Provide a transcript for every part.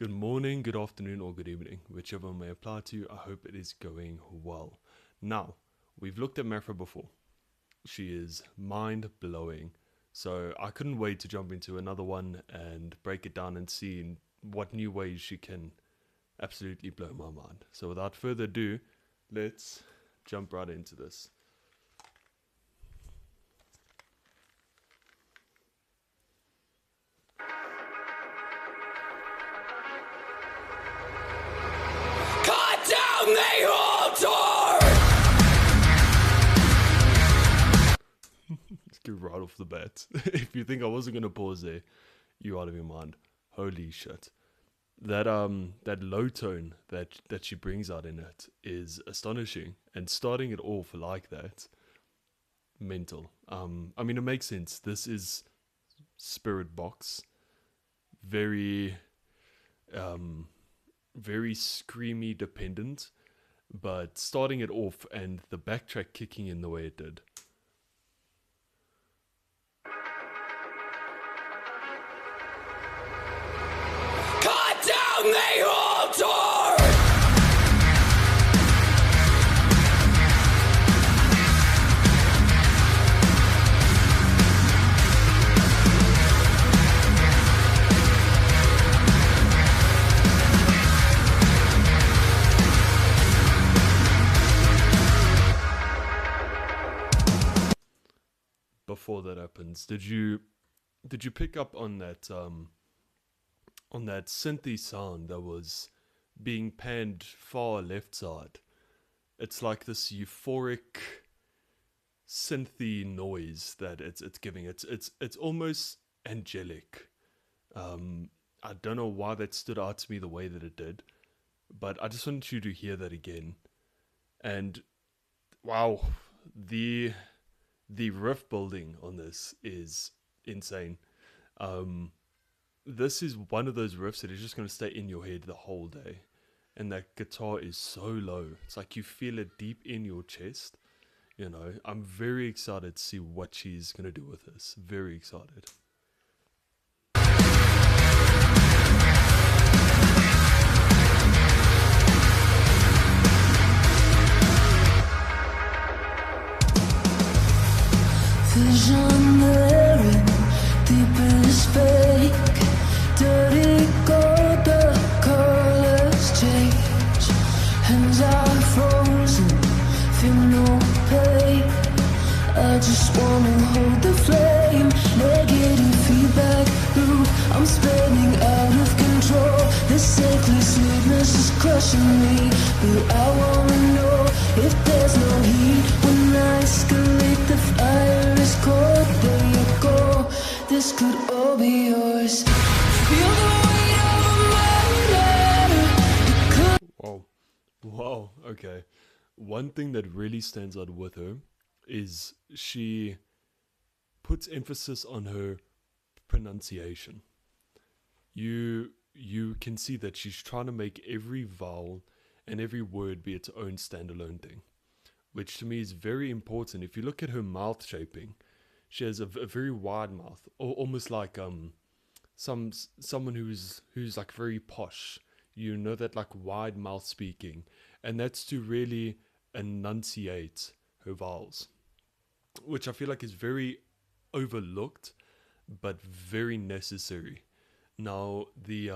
Good morning, good afternoon, or good evening, whichever may apply to you. I hope it is going well. Now, we've looked at Mefra before. She is mind-blowing, so I couldn't wait to jump into another one and break it down and see in what new ways she can absolutely blow my mind. So without further ado, let's jump right into this. The altar! Let's get right off the bat. If you think I wasn't gonna pause there, you're out of your mind. Holy shit. That low tone that she brings out in it is astonishing. And starting it off like that, mental. I mean, it makes sense. This is Spirit Box. Very screamy dependent, but starting it off and the backtrack kicking in the way it did. Cut down the altar! Before that happens, did you pick up on that synthy sound that was being panned far left side? It's like this euphoric synthy noise that it's giving. It's almost angelic. I don't know why that stood out to me the way that it did, but I just wanted you to hear that again. And wow, the riff building on this is insane. This is one of those riffs that is just going to stay in your head the whole day. And that guitar is so low. It's like you feel it deep in your chest. You know, I'm very excited to see what she's going to do with this. Very excited. Visionary, deep is fake. Dirty gold, the colors change. Hands are frozen, feel no pain. I just wanna hold the flame. Negative feedback loop, I'm spinning out of control. This sickly sweetness is crushing me, but I wanna know if there's no heat when I escalate. The fire is cold, there you go. This could all be yours. Feel the weight of a murder. Wow, okay. One thing that really stands out with her is she puts emphasis on her pronunciation. You can see that she's trying to make every vowel and every word be its own standalone thing, which to me is very important. If you look at her mouth shaping, she has a very wide mouth, almost like someone who's like very posh. You know, that like wide mouth speaking, and that's to really enunciate her vowels, which I feel like is very overlooked, but very necessary. Now, the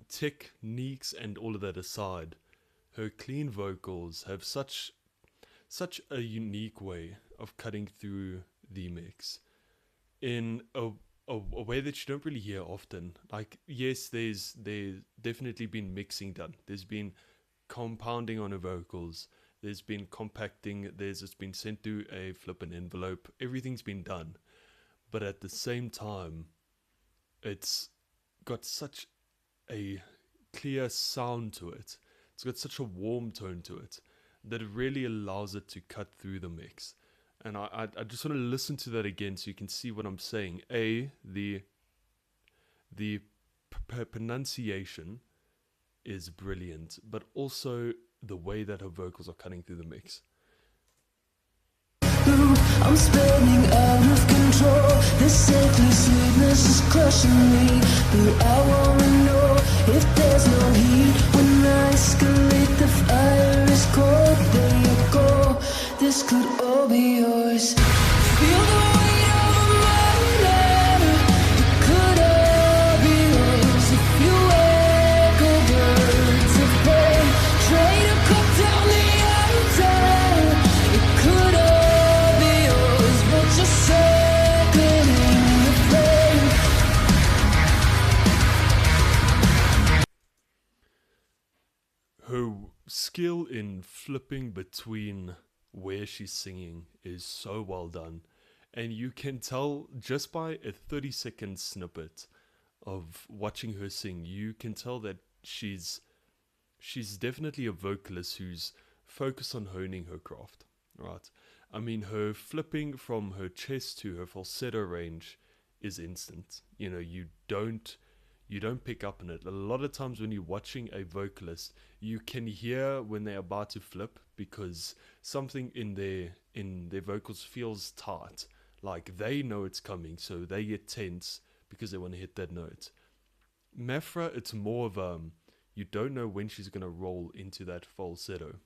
techniques and all of that aside, her clean vocals have such a unique way of cutting through the mix in a way that you don't really hear often. Like, yes, there's definitely been mixing done. There's been compounding on her vocals. There's been compacting. It's been sent to a flippin' envelope. Everything's been done. But at the same time, it's got such a clear sound to it. It's got such a warm tone to it that it really allows it to cut through the mix. And I just want to listen to that again so you can see what I'm saying. The pronunciation is brilliant, but also the way that her vocals are cutting through the mix. I'm spinning out of control. This sickly sweetness is crushing me, but I wanna know her skill in flipping between where she's singing is so well done. And you can tell just by a 30-second snippet of watching her sing, you can tell that she's definitely a vocalist who's focused on honing her craft, right? I mean, her flipping from her chest to her falsetto range is instant. You know, you don't pick up on it. A lot of times when you're watching a vocalist, you can hear when they're about to flip because something in their vocals feels tight. Like they know it's coming, so they get tense because they want to hit that note. Mefra, it's more of you don't know when she's going to roll into that falsetto.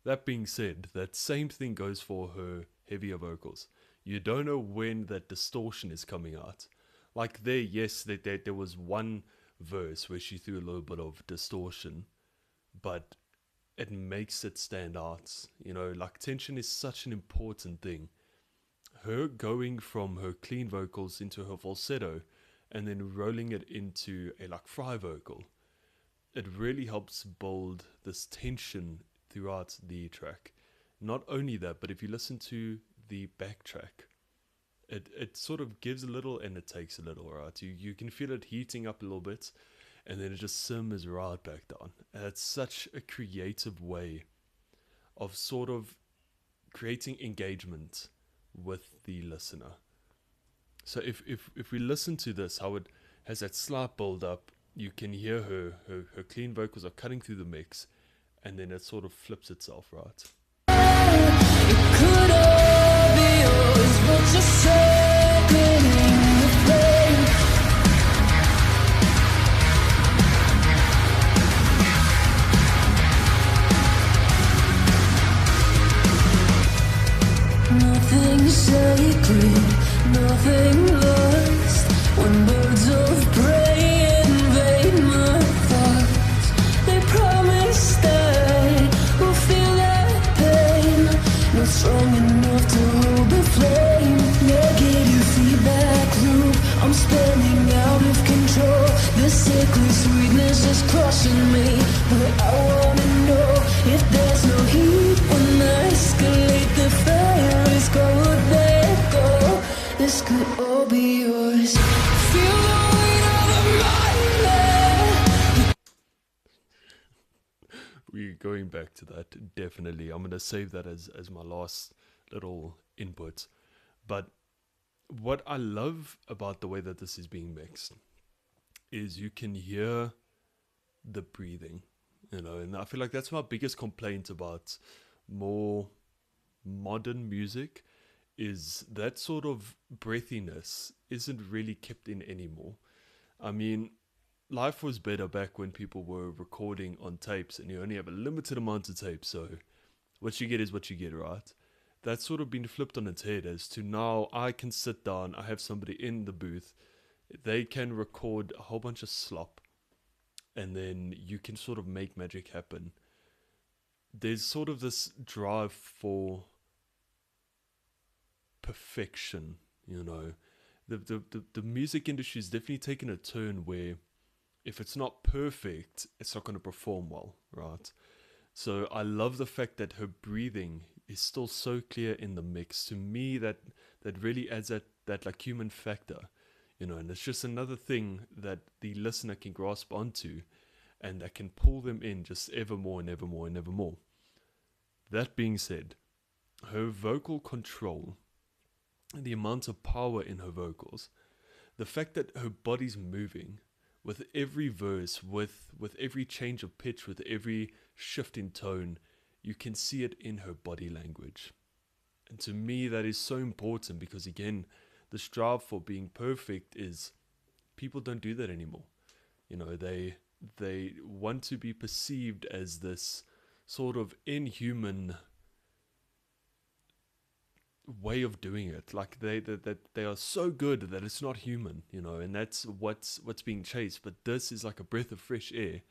That being said, that same thing goes for her heavier vocals. You don't know when that distortion is coming out. Like there, yes, there was one verse where she threw a little bit of distortion, but it makes it stand out. You know, like tension is such an important thing. Her going from her clean vocals into her falsetto and then rolling it into a like fry vocal, it really helps build this tension throughout the track. Not only that, but if you listen to the backtrack, it sort of gives a little and it takes a little, right? You can feel it heating up a little bit and then it just simmers right back down. And it's such a creative way of sort of creating engagement with the listener. So if we listen to this, how it has that slight build up, you can hear her clean vocals are cutting through the mix, and then it sort of flips itself, right? It could all be yours, but you're circling the flame. Nothing sacred, nothing lost. When birds of prey invade my thoughts, they promise that we'll feel that pain. Not strong enough to hold the flame. Negative feedback loop, I'm spinning out of control. The sickly sweetness is crushing me, but I wanna know if there's no heat when I escalate. The fire is cold, let go. This could all be yours. Feel the weight of the mind. We're going back to that, definitely. I'm going to save that as my last little input. But what I love about the way that this is being mixed is you can hear the breathing, you know, and I feel like that's my biggest complaint about more modern music is that sort of breathiness isn't really kept in anymore. I mean, life was better back when people were recording on tapes and you only have a limited amount of tapes, so what you get is what you get, right? That's sort of been flipped on its head as to now I can sit down, I have somebody in the booth, they can record a whole bunch of slop, and then you can sort of make magic happen. There's sort of this drive for perfection, you know. The music industry is definitely taken a turn where if it's not perfect, it's not going to perform well, right? So I love the fact that her breathing is still so clear in the mix. To me, that really adds that like human factor, you know, and it's just another thing that the listener can grasp onto and that can pull them in just ever more and ever more and ever more. That being said, her vocal control, the amount of power in her vocals, the fact that her body's moving with every verse, with every change of pitch, with every shift in tone, you can see it in her body language. And to me, that is so important because, again, the strive for being perfect is people don't do that anymore. You know, they want to be perceived as this sort of inhuman way of doing it. Like they are so good that it's not human, you know, and that's what's being chased. But this is like a breath of fresh air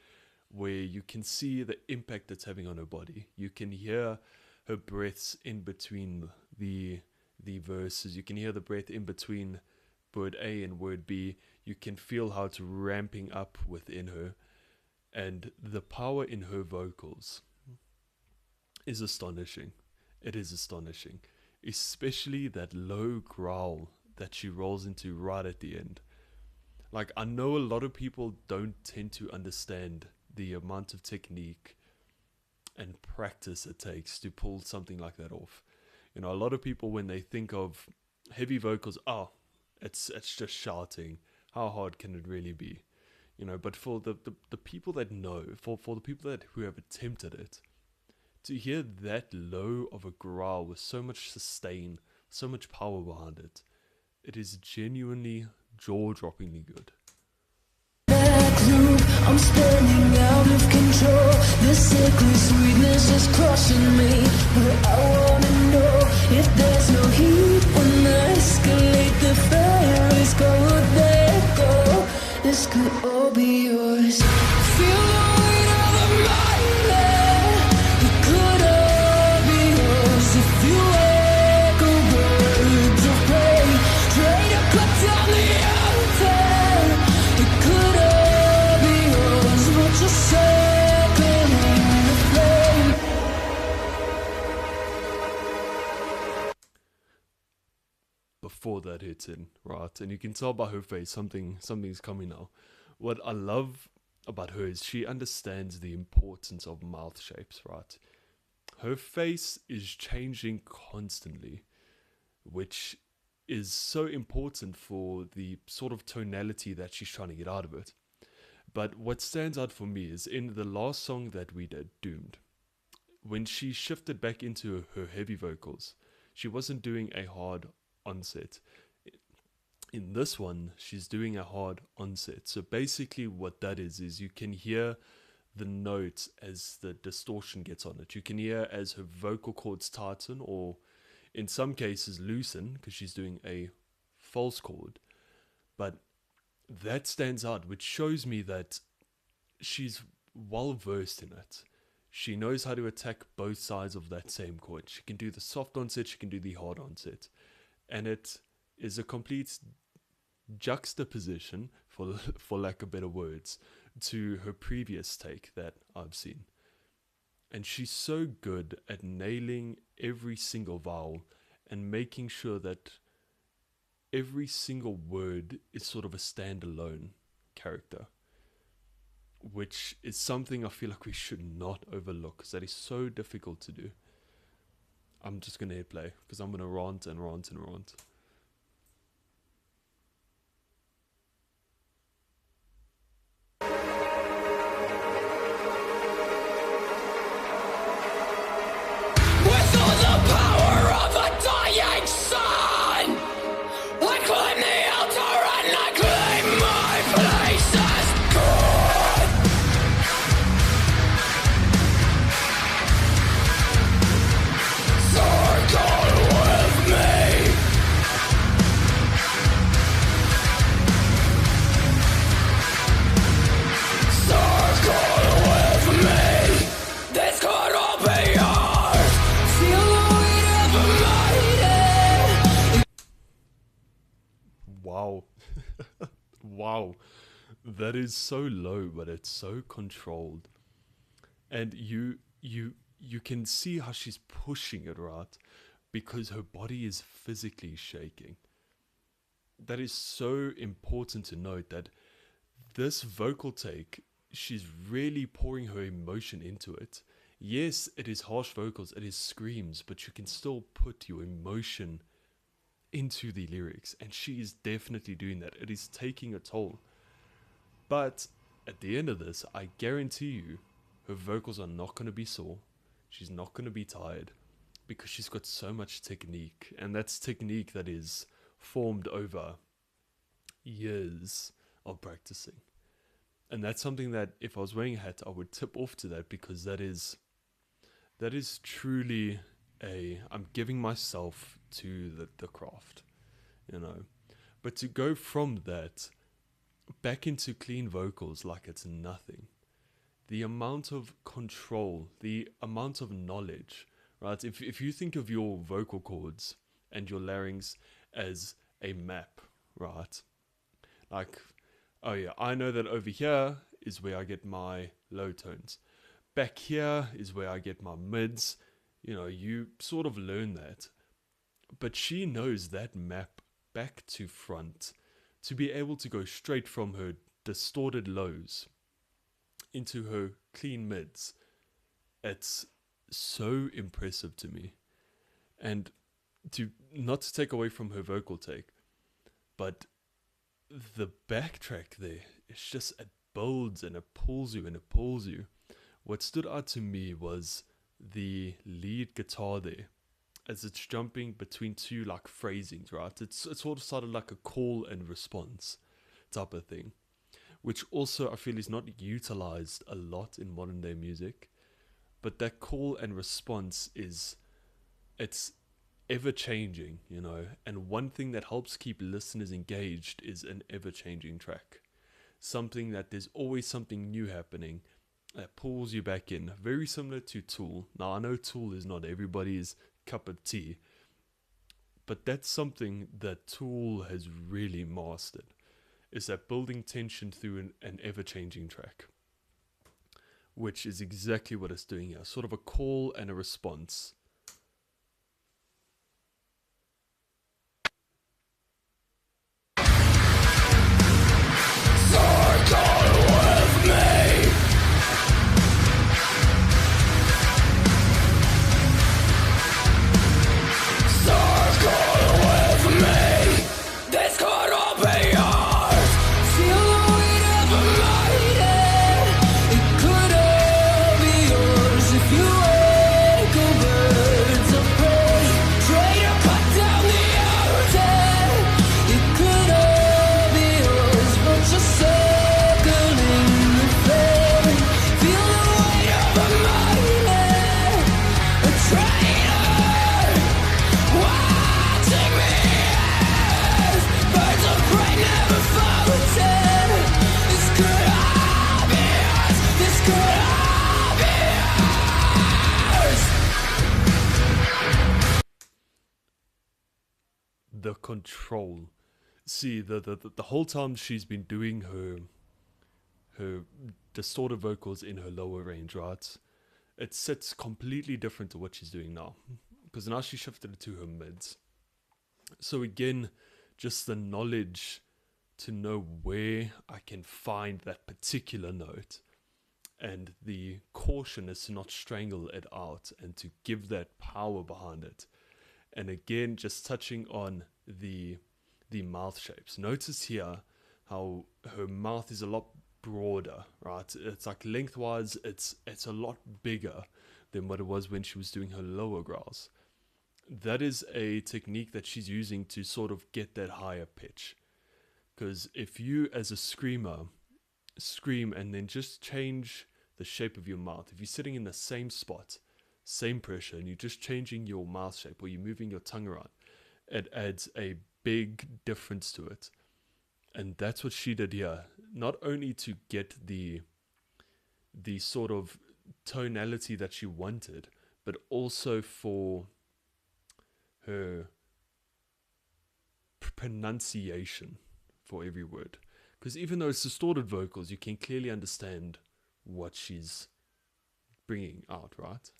where you can see the impact it's having on her body. You can hear her breaths in between the verses. You can hear the breath in between word A and word B. You can feel how it's ramping up within her. And the power in her vocals is astonishing. It is astonishing. Especially that low growl that she rolls into right at the end. Like, I know a lot of people don't tend to understand the amount of technique and practice it takes to pull something like that off. You know, a lot of people, when they think of heavy vocals, it's just shouting. How hard can it really be? You know, but for the people that know, for the people who have attempted it, to hear that low of a growl with so much sustain, so much power behind it, it is genuinely jaw-droppingly good. Back loop, I'm spinning out of control. The sickly sweetness is crushing me. But I wanna know if there's no heat when I escalate. The fire is cold, let go. This could all be yours. Feel the weight of the moment. It could all be yours if you echo words of pain. Try to cut down the altar. It could all be yours, but you're circling the flame. Before that hits in, right? And you can tell by her face something's coming now. What I love about her is she understands the importance of mouth shapes, right? Her face is changing constantly, which is so important for the sort of tonality that she's trying to get out of it. But what stands out for me is in the last song that we did, Doomed, when she shifted back into her heavy vocals, she wasn't doing a hard onset. In this one, she's doing a hard onset. So basically what that is you can hear the notes as the distortion gets on it. You can hear as her vocal cords tighten, or in some cases loosen, because she's doing a false chord. But that stands out, which shows me that she's well versed in it. She knows how to attack both sides of that same chord. She can do the soft onset, she can do the hard onset. And it is a complete juxtaposition, for lack of better words, to her previous take that I've seen. And she's so good at nailing every single vowel and making sure that every single word is sort of a standalone character, which is something I feel like we should not overlook, because that is so difficult to do. I'm just going to hit play, because I'm going to rant and rant and rant. With all the power of a dying sun, I climb the altar and I claim my place as God. Circle with me. Circle with me. This could all be yours. Feel the weight of a mighty. Wow. Wow. That is so low, but it's so controlled. And you can see how she's pushing it, right? Because her body is physically shaking. That is so important to note, that this vocal take, she's really pouring her emotion into it. Yes, it is harsh vocals, it is screams, but you can still put your emotion into the lyrics, and she is definitely doing that. It is taking a toll. But at the end of this, I guarantee you, her vocals are not going to be sore. She's not going to be tired, because she's got so much technique, and that's technique that is formed over years of practicing. And that's something that if I was wearing a hat, I would tip off to that, because that is truly I'm giving myself to the craft, you know. But to go from that back into clean vocals like it's nothing, the amount of control, the amount of knowledge, right? If you think of your vocal cords and your larynx as a map, right? Like, oh yeah, I know that over here is where I get my low tones. Back here is where I get my mids. You sort of learn that. But she knows that map back to front to be able to go straight from her distorted lows into her clean mids. It's so impressive to me. And not to take away from her vocal take, but the backtrack there, it builds and it pulls you and it pulls you. What stood out to me was the lead guitar there, as it's jumping between two like phrasings, right? It sort of sounded like a call and response type of thing, which also I feel is not utilized a lot in modern day music. But that call and response it's ever changing, and one thing that helps keep listeners engaged is an ever changing track. Something that there's always something new happening that pulls you back in, very similar to Tool. Now I know Tool is not everybody's cup of tea, but that's something that Tool has really mastered, is that building tension through an ever changing track, which is exactly what it's doing here, sort of a call and a response. The control. See, the whole time she's been doing her distorted vocals in her lower range, right? It sits completely different to what she's doing now, because now she shifted it to her mids. So again, just the knowledge to know where I can find that particular note, and the caution is to not strangle it out and to give that power behind it. And again, just touching on the mouth shapes. Notice here how her mouth is a lot broader, right? It's like lengthwise, it's a lot bigger than what it was when she was doing her lower growls. That is a technique that she's using to sort of get that higher pitch. Because if you, as a screamer, scream and then just change the shape of your mouth, if you're sitting in the same spot, same pressure, and you're just changing your mouth shape or you're moving your tongue around, it adds a big difference to it. And that's what she did here. Not only to get the sort of tonality that she wanted, but also for her pronunciation for every word. Because even though it's distorted vocals, you can clearly understand what she's bringing out, right?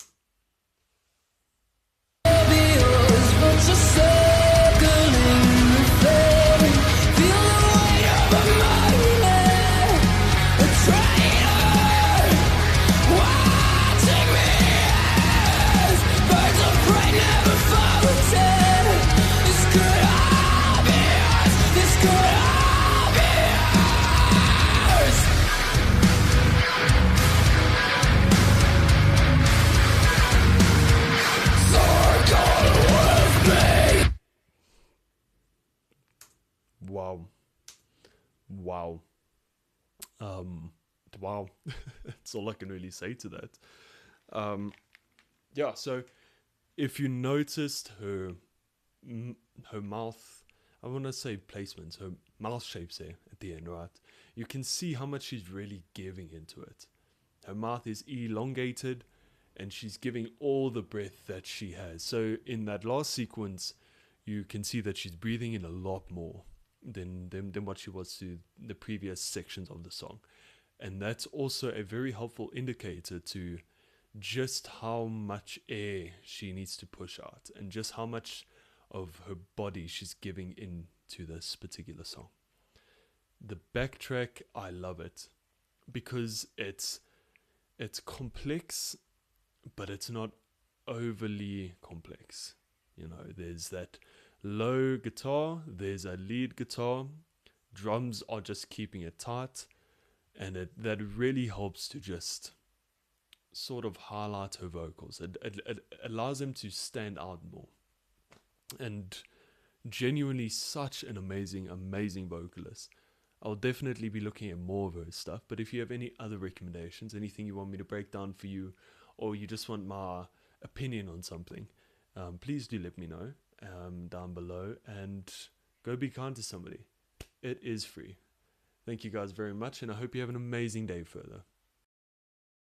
Wow. That's all I can really say to that. Yeah, so if you noticed her mouth, I want to say placements, her mouth shapes there at the end, right? You can see how much she's really giving into it. Her mouth is elongated and she's giving all the breath that she has. So in that last sequence, you can see that she's breathing in a lot more than what she was to the previous sections of the song. And that's also a very helpful indicator to just how much air she needs to push out and just how much of her body she's giving into this particular song. The backtrack, I love it because it's complex, but it's not overly complex. You know, there's that low guitar, there's a lead guitar, drums are just keeping it tight, and that really helps to just sort of highlight her vocals. It allows them to stand out more. And genuinely such an amazing vocalist. I'll definitely be looking at more of her stuff, but if you have any other recommendations, anything you want me to break down for you, or you just want my opinion on something, please do let me know down below, and go be kind to somebody. It is free. Thank you guys very much, and I hope you have an amazing day further.